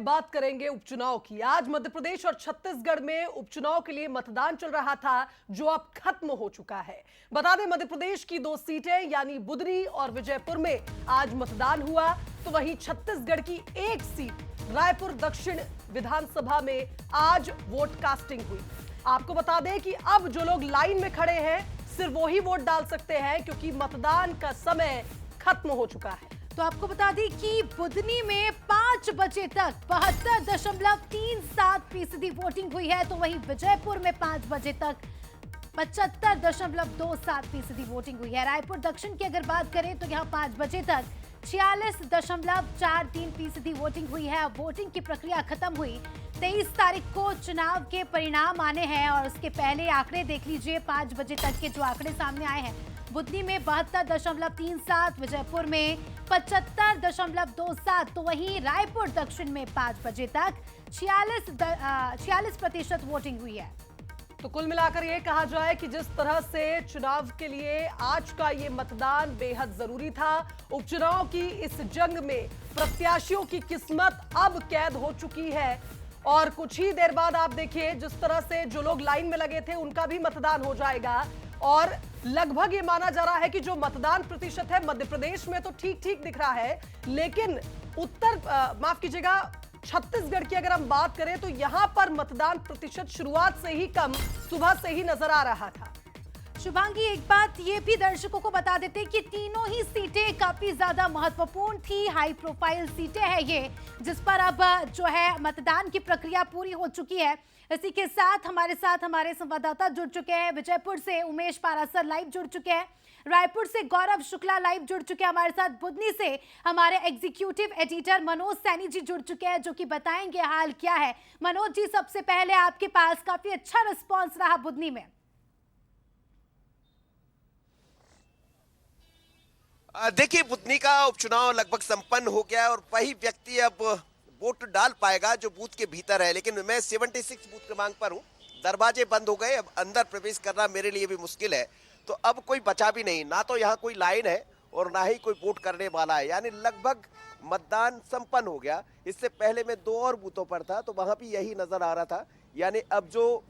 बात करेंगे उपचुनाव की। आज मध्य प्रदेश और छत्तीसगढ़ में उपचुनाव के लिए मतदान चल रहा था, जो अब खत्म हो चुका है। बता दें, मध्य प्रदेश की 2 सीटें यानी बुधनी और विजयपुर में आज मतदान हुआ, तो वहीं छत्तीसगढ़ की 1 सीट रायपुर दक्षिण विधानसभा में आज वोट कास्टिंग हुई। आपको बता दें कि अब जो लोग लाइन में खड़े हैं सिर्फ वही वोट डाल सकते हैं, क्योंकि मतदान का समय खत्म हो चुका है। तो आपको बता दें कि बुधनी में 5 बजे तक 72.37% वोटिंग हुई है, तो वहीं विजयपुर में 5 बजे तक 75.27% वोटिंग हुई है। रायपुर दक्षिण की अगर बात करें तो यहाँ 5 बजे तक 46.43% वोटिंग हुई है। अब वोटिंग की प्रक्रिया खत्म हुई। 23 तारीख को चुनाव के परिणाम आने हैं और उसके पहले आंकड़े देख लीजिए। 5 बजे तक के जो आंकड़े सामने आए हैं, बुधनी में 72.37, विजयपुर में 75.27, तो वहीं रायपुर दक्षिण में 5 बजे तक 46% वोटिंग हुई है। तो कुल मिलाकर यह कहा जाए कि जिस तरह से चुनाव के लिए आज का ये मतदान बेहद जरूरी था, उपचुनाव की इस जंग में प्रत्याशियों की किस्मत अब कैद हो चुकी है। और कुछ ही देर बाद आप देखिए, जिस तरह से जो लोग लाइन में लगे थे उनका भी मतदान हो जाएगा। और लगभग ये माना जा रहा है कि जो मतदान प्रतिशत है मध्य प्रदेश में तो ठीक ठीक दिख रहा है, लेकिन माफ कीजिएगा, छत्तीसगढ़ की अगर हम बात करें तो यहां पर मतदान प्रतिशत शुरुआत से ही कम, सुबह से ही नजर आ रहा था। शुभांगी, एक बात ये भी दर्शकों को बता देते कि तीनों ही सीटें काफी ज्यादा महत्वपूर्ण थी, हाई प्रोफाइल सीटें हैं ये, जिस पर अब जो है मतदान की प्रक्रिया पूरी हो चुकी है। इसी के साथ हमारे संवाददाता जुड़ चुके हैं। विजयपुर से उमेश पारासर लाइव जुड़ चुके हैं, रायपुर से गौरव शुक्ला लाइव जुड़ चुके हैं हमारे साथ, बुधनी से हमारे एग्जीक्यूटिव एडिटर मनोज सैनी जी जुड़ चुके हैं, जो कि बताएंगे हाल क्या है। मनोज जी, सबसे पहले आपके पास काफी अच्छा रिस्पॉन्स रहा बुधनी में। देखिए, बुधनी का उपचुनाव लगभग संपन्न हो गया है और वही व्यक्ति अब वोट डाल पाएगा जो बूथ के भीतर है। लेकिन मैं 76 बूथ क्रमांक पर हूँ, दरवाजे बंद हो गए, अब अंदर प्रवेश करना मेरे लिए भी मुश्किल है। तो अब कोई बचा भी नहीं, ना तो यहाँ कोई लाइन है और ना ही कोई वोट करने वाला है, यानी लगभग मतदान संपन्न हो गया। इससे पहले मैं 2 और बूथों पर था तो वहां भी यही नजर आ रहा था, यानी अब जो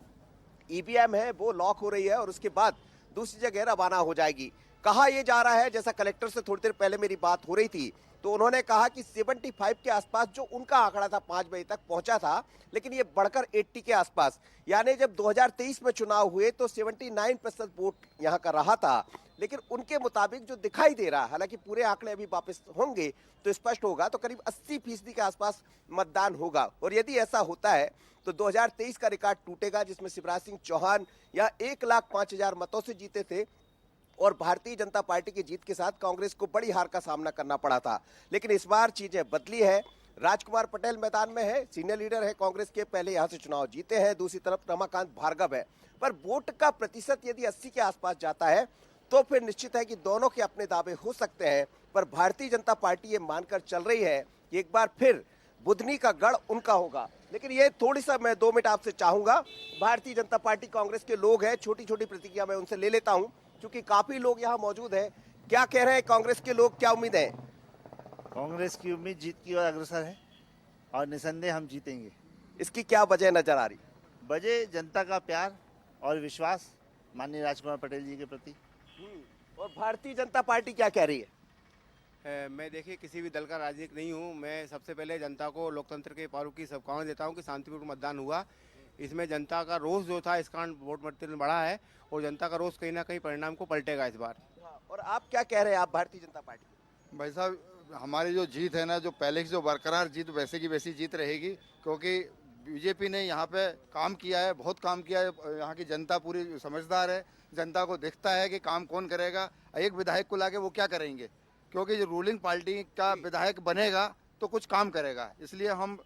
ईवीएम है वो लॉक हो रही है और उसके बाद दूसरी जगह रवाना हो जाएगी। कहा यह जा रहा है, जैसा कलेक्टर से थोड़ी देर पहले मेरी बात हो रही थी, तो उन्होंने कहा कि 75 के आसपास जो उनका आंकड़ा था 5 बजे तक पहुंचा था, लेकिन ये बढ़कर 80 के आसपास, यानी जब 2023 में चुनाव हुए तो 79% वोट यहां का रहा था। लेकिन उनके मुताबिक जो दिखाई दे रहा है, हालांकि पूरे आंकड़े अभी वापस होंगे तो स्पष्ट होगा, तो करीब 80% के आसपास मतदान होगा। और यदि ऐसा होता है तो 2023 का रिकॉर्ड टूटेगा, जिसमें शिवराज सिंह चौहान या 1,05,000 मतों से जीते थे और भारतीय जनता पार्टी की जीत के साथ कांग्रेस को बड़ी हार का सामना करना पड़ा था। लेकिन इस बार चीजें बदली है। राजकुमार पटेल मैदान में है, सीनियर लीडर है कांग्रेस के, पहले यहां से चुनाव जीते हैं। दूसरी तरफ रमाकांत भार्गव है। पर वोट का प्रतिशत यदि 80 के आसपास जाता है तो फिर निश्चित है कि दोनों के अपने दावे हो सकते हैं। पर भारतीय जनता पार्टी ये मानकर चल रही है कि एक बार फिर बुधनी का गढ़ उनका होगा। लेकिन ये थोड़ी सा मैं 2 मिनट आपसे चाहूंगा, भारतीय जनता पार्टी कांग्रेस के लोग हैं, छोटी छोटी प्रतिक्रिया मैं उनसे ले लेता हूँ, क्योंकि काफी लोग यहाँ मौजूद हैं। क्या कह रहे हैं कांग्रेस के लोग, क्या उम्मीद है? कांग्रेस की उम्मीद जीत की ओर अग्रसर है और निसंदेह हम जीतेंगे। इसकी क्या वजह नजर आ रही? वजह जनता का प्यार और विश्वास माननीय राजकुमार पटेल जी के प्रति। और भारतीय जनता पार्टी क्या कह रही है? मैं देखिए किसी भी दल का राजनीतिक नहीं हूँ। मैं सबसे पहले जनता को लोकतंत्र के पारू की शुभकामनाएं देता हूँ कि शांतिपूर्ण मतदान हुआ। इसमें जनता का रोष जो था, इस कारण वोट मतदान बढ़ा है और जनता का रोष कहीं ना कहीं परिणाम को पलटेगा इस बार। और आप क्या कह रहे हैं, आप भारतीय जनता पार्टी? भाई साहब, हमारी जो जीत है ना, जो पहले की जो बरकरार जीत वैसे की वैसी जीत रहेगी, क्योंकि बीजेपी ने यहाँ पे काम किया है, बहुत काम किया है। यहाँ की जनता पूरी समझदार है, जनता को दिखता है कि काम कौन करेगा। एक विधायक को लाके वो क्या करेंगे, क्योंकि जो रूलिंग पार्टी का विधायक बनेगा तो कुछ काम करेगा। इसलिए हम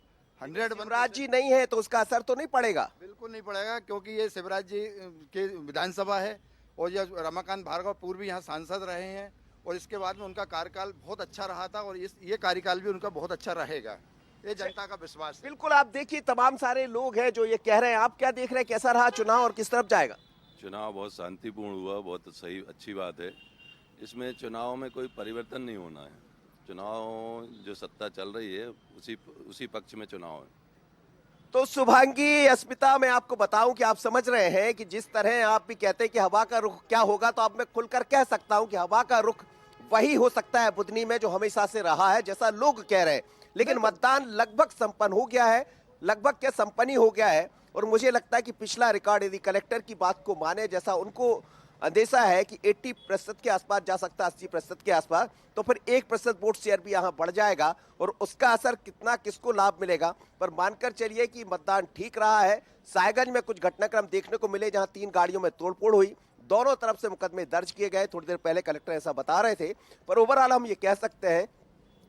100 शिवराज जी नहीं है तो उसका असर तो नहीं पड़ेगा? बिल्कुल नहीं पड़ेगा, क्योंकि ये शिवराज जी के विधानसभा है और ये रमाकांत भार्गव पूर्व यहाँ सांसद रहे हैं और इसके बाद में उनका कार्यकाल बहुत अच्छा रहा था और ये कार्यकाल भी उनका बहुत अच्छा रहेगा, ये जनता का विश्वास है। बिल्कुल, आप देखिए तमाम सारे लोग हैं जो ये कह रहे हैं। आप क्या देख रहे हैं, कैसा रहा चुनाव और किस तरफ जाएगा? चुनाव बहुत शांतिपूर्ण हुआ, बहुत सही, अच्छी बात है। इसमें चुनाव में कोई परिवर्तन नहीं होना है। चुनाव जो सत्ता चल रही है उसी पक्ष में चुनाव है। तो शुभांगी, अस्मिता, मैं आपको बताऊं कि आप समझ रहे हैं कि जिस तरह आप भी कहते हैं कि हवा का रुख क्या होगा, तो अब मैं खुलकर कह सकता हूं कि हवा का रुख वही हो सकता है बुधनी में जो हमेशा से रहा है, जैसा लोग कह रहे हैं। लेकिन मतदान लगभग संपन्न हो गया है, लगभग क्या संपन्न ही हो गया है। और मुझे लगता है कि पिछला रिकॉर्ड यदि कलेक्टर की बात को माने, जैसा उनको अंदेशा है कि 80% के आसपास जा सकता है, 80% के आसपास, तो फिर 1% वोट शेयर भी यहाँ बढ़ जाएगा और उसका असर कितना किसको लाभ मिलेगा। पर मानकर चलिए कि मतदान ठीक रहा है। सायगंज में कुछ घटनाक्रम देखने को मिले जहां 3 गाड़ियों में तोड़फोड़ हुई, दोनों तरफ से मुकदमे दर्ज किए गए। थोड़ी देर पहले कलेक्टर ऐसा बता रहे थे, पर ओवरऑल हम ये कह सकते हैं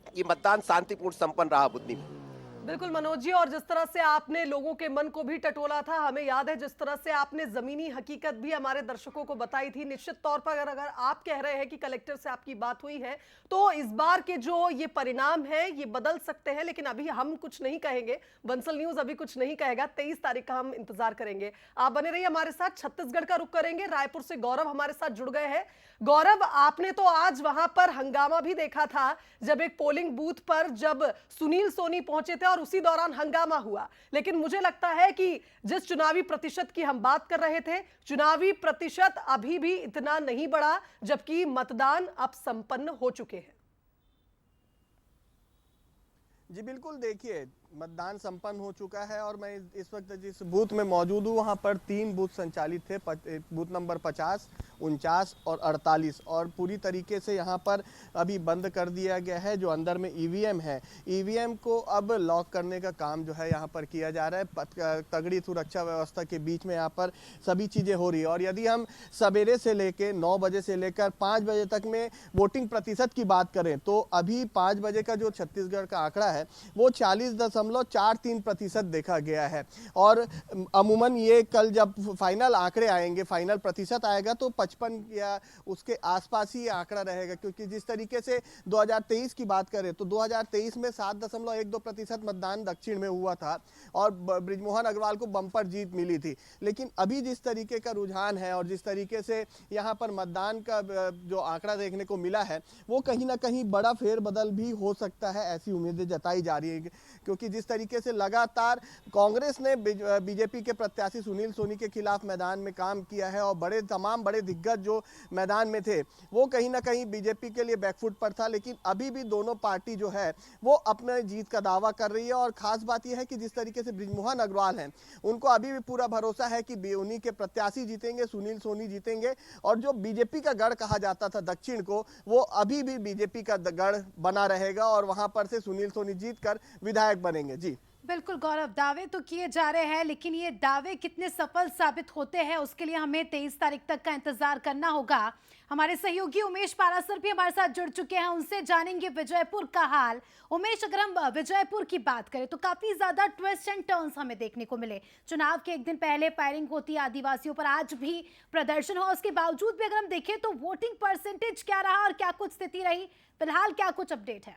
कि मतदान शांतिपूर्ण संपन्न रहा बुधनी में। बिल्कुल मनोज जी, और जिस तरह से आपने लोगों के मन को भी टटोला था, हमें याद है जिस तरह से आपने जमीनी हकीकत भी हमारे दर्शकों को बताई थी। निश्चित तौर पर अगर आप कह रहे हैं कि कलेक्टर से आपकी बात हुई है, तो इस बार के जो ये परिणाम है ये बदल सकते हैं। लेकिन अभी हम कुछ नहीं कहेंगे, बंसल न्यूज अभी कुछ नहीं कहेगा। 23 तारीख का हम इंतजार करेंगे। आप बने रहिए हमारे साथ। छत्तीसगढ़ का रुख करेंगे, रायपुर से गौरव हमारे साथ जुड़ गए हैं। गौरव, आपने तो आज वहां पर हंगामा भी देखा था जब एक पोलिंग बूथ पर जब सुनील सोनी पहुंचे थे और उसी दौरान हंगामा हुआ। लेकिन मुझे लगता है कि जिस चुनावी प्रतिशत की हम बात कर रहे थे, चुनावी प्रतिशत अभी भी इतना नहीं बढ़ा, जबकि मतदान अब संपन्न हो चुके हैं। जी बिल्कुल, देखिए मतदान संपन्न हो चुका है और मैं इस वक्त जिस बूथ में मौजूद हूँ वहाँ पर 3 बूथ संचालित थे, बूथ नंबर 50, 49 और 48, और पूरी तरीके से यहाँ पर अभी बंद कर दिया गया है। जो अंदर में ईवीएम है, ईवीएम को अब लॉक करने का काम जो है यहाँ पर किया जा रहा है। तगड़ी सुरक्षा व्यवस्था के बीच में यहाँ पर सभी चीज़ें हो रही है। और यदि हम सवेरे से लेकर 9 बजे से लेकर 5 बजे तक में वोटिंग प्रतिशत की बात करें, तो अभी 5 बजे का जो छत्तीसगढ़ का आंकड़ा है वो 40.43% देखा गया है। और अमूमन ये कल जब फाइनल आंकड़े आएंगे, फाइनल प्रतिशत आएगा, तो 55 या उसके आसपास ही आंकड़ा रहेगा। क्योंकि जिस तरीके से 2023 की बात करें तो 2023 में 7.12% मतदान दक्षिण में हुआ था और बृजमोहन अग्रवाल को बम्पर जीत मिली थी। लेकिन अभी जिस तरीके का रुझान है और जिस तरीके से यहाँ पर मतदान का जो आंकड़ा देखने को मिला है, वो कहीं ना कहीं बड़ा फेरबदल भी हो सकता है, ऐसी उम्मीदें जताई जा रही है। क्योंकि जिस तरीके से लगातार कांग्रेस ने बीजेपी के प्रत्याशी सुनील सोनी के खिलाफ मैदान में काम किया है और तमाम बड़े दिग्गज जो मैदान में थे वो कहीं ना कहीं बीजेपी के लिए बैकफुट पर था। लेकिन अभी भी दोनों पार्टी जो है वो अपने जीत का दावा कर रही है। और खास बात यह है कि जिस तरीके से बृजमोहन अग्रवाल हैं, उनको अभी भी पूरा भरोसा है कि उन्हीं के प्रत्याशी जीतेंगे, सुनील सोनी जीतेंगे। और जो बीजेपी का गढ़ कहा जाता था दक्षिण को, वो अभी भी बीजेपी का गढ़ बना रहेगा और वहां पर से सुनील सोनी जीतकर विधायक बनेंगे। जी बिल्कुल गौरव, दावे तो किए जा रहे हैं, लेकिन ये दावे कितने सफल साबित होते हैं उसके लिए हमें 23 तारीख तक का इंतजार करना होगा। हमारे सहयोगी उमेश पारासर भी हमारे साथ जुड़ चुके हैं, उनसे जानेंगे विजयपुर का हाल। उमेश, अगर हम विजयपुर की बात करें तो काफी ज्यादा ट्विस्ट एंड टर्न्स हमें देखने को मिले। चुनाव के एक दिन पहले फायरिंग होती है आदिवासियों पर, आज भी प्रदर्शन हो, उसके बावजूद भी अगर हम देखें तो वोटिंग परसेंटेज क्या रहा और क्या कुछ स्थिति रही, फिलहाल क्या कुछ अपडेट है?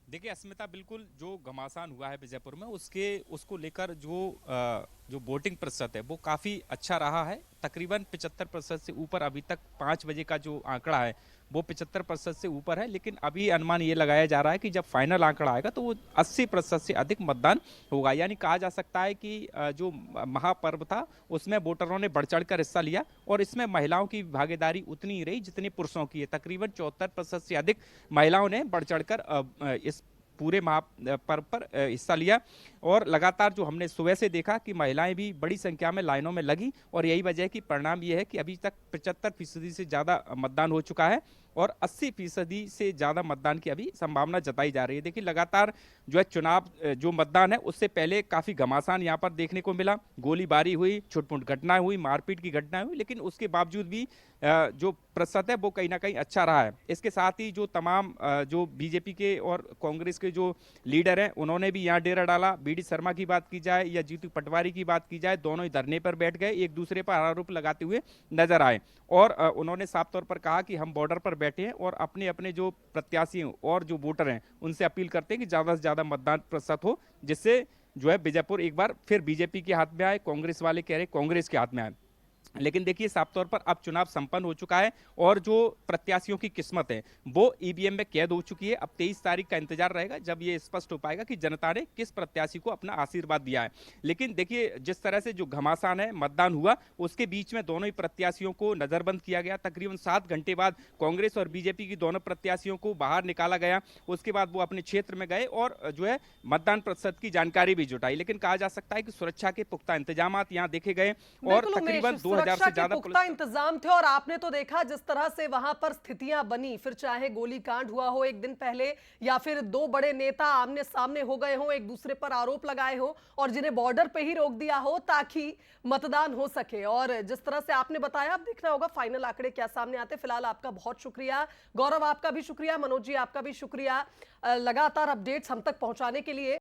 देखिए अस्मिता, बिल्कुल जो घमासान हुआ है विजयपुर में उसको लेकर जो वोटिंग प्रतिशत है वो काफ़ी अच्छा रहा है। तकरीबन 75% से ऊपर अभी तक 5 बजे का जो आंकड़ा है वो 75% से ऊपर है। लेकिन अभी अनुमान ये लगाया जा रहा है कि जब फाइनल आंकड़ा आएगा तो वो 80% से अधिक मतदान होगा। यानी कहा जा सकता है कि जो महापर्व था उसमें वोटरों ने बढ़ चढ़ कर हिस्सा लिया और इसमें महिलाओं की भागीदारी उतनी ही रही जितनी पुरुषों की है। तकरीबन 74% से अधिक महिलाओं ने बढ़ चढ़ कर इस पूरे महापर्व पर हिस्सा लिया। और लगातार जो हमने सुबह से देखा कि महिलाएं भी बड़ी संख्या में लाइनों में लगी और यही वजह है कि परिणाम ये है कि अभी तक 75% से ज़्यादा मतदान हो चुका है और 80% से ज़्यादा मतदान की अभी संभावना जताई जा रही है। देखिए लगातार जो है चुनाव जो मतदान है उससे पहले काफ़ी घमासान यहाँ पर देखने को मिला, गोलीबारी हुई, छुटपुट घटनाएं हुई, मारपीट की घटनाएं हुई, लेकिन उसके बावजूद भी जो प्रतिशत है वो कहीं ना कहीं अच्छा रहा है। इसके साथ ही जो तमाम जो बीजेपी के और कांग्रेस के जो लीडर हैं उन्होंने भी यहाँ डेरा डाला। बीडी शर्मा की बात की जाए या जीतू पटवारी की बात की जाए, दोनों ही धरने पर बैठ गए, एक दूसरे पर आरोप लगाते हुए नजर आए और उन्होंने साफ तौर पर कहा कि हम बॉर्डर पर बैठे हैं और अपने अपने जो प्रत्याशी और जो वोटर हैं उनसे अपील करते हैं कि ज़्यादा से ज़्यादा मतदान प्रतिशत हो, जिससे जो है विजयपुर एक बार फिर बीजेपी के हाथ में आए। कांग्रेस वाले कह रहे कांग्रेस के हाथ में आए। लेकिन देखिए साफ तौर पर अब चुनाव संपन्न हो चुका है और जो प्रत्याशियों की किस्मत है वो ईवीएम में कैद हो चुकी है। अब 23 तारीख का इंतजार रहेगा जब ये स्पष्ट हो पाएगा कि जनता ने किस प्रत्याशी को अपना आशीर्वाद दिया है। लेकिन देखिए जिस तरह से जो घमासान है मतदान हुआ उसके बीच में दोनों ही प्रत्याशियों को नजरबंद किया गया। तकरीबन 7 घंटे बाद कांग्रेस और बीजेपी की दोनों प्रत्याशियों को बाहर निकाला गया। उसके बाद वो अपने क्षेत्र में गए और जो है मतदान प्रतिशत की जानकारी भी जुटाई। लेकिन कहा जा सकता है कि सुरक्षा के पुख्ता इंतजाम यहाँ देखे गए और तकरीबन 2000 से ज्यादा पुख्ता इंतजाम थे। और आपने तो देखा जिस तरह से वहां पर स्थितियां बनी, फिर चाहे गोलीकांड हुआ हो एक दिन पहले या फिर दो बड़े नेता आमने सामने हो गए हो, एक दूसरे पर आरोप लगाए हो और जिन्हें बॉर्डर पे ही रोक दिया हो ताकि मतदान हो सके। और जिस तरह से आपने बताया, अब देखना होगा फाइनल आंकड़े क्या सामने आते। फिलहाल आपका बहुत शुक्रिया गौरव, आपका भी शुक्रिया, मनोज जी आपका भी शुक्रिया लगातार अपडेट्स हम तक पहुंचाने के लिए।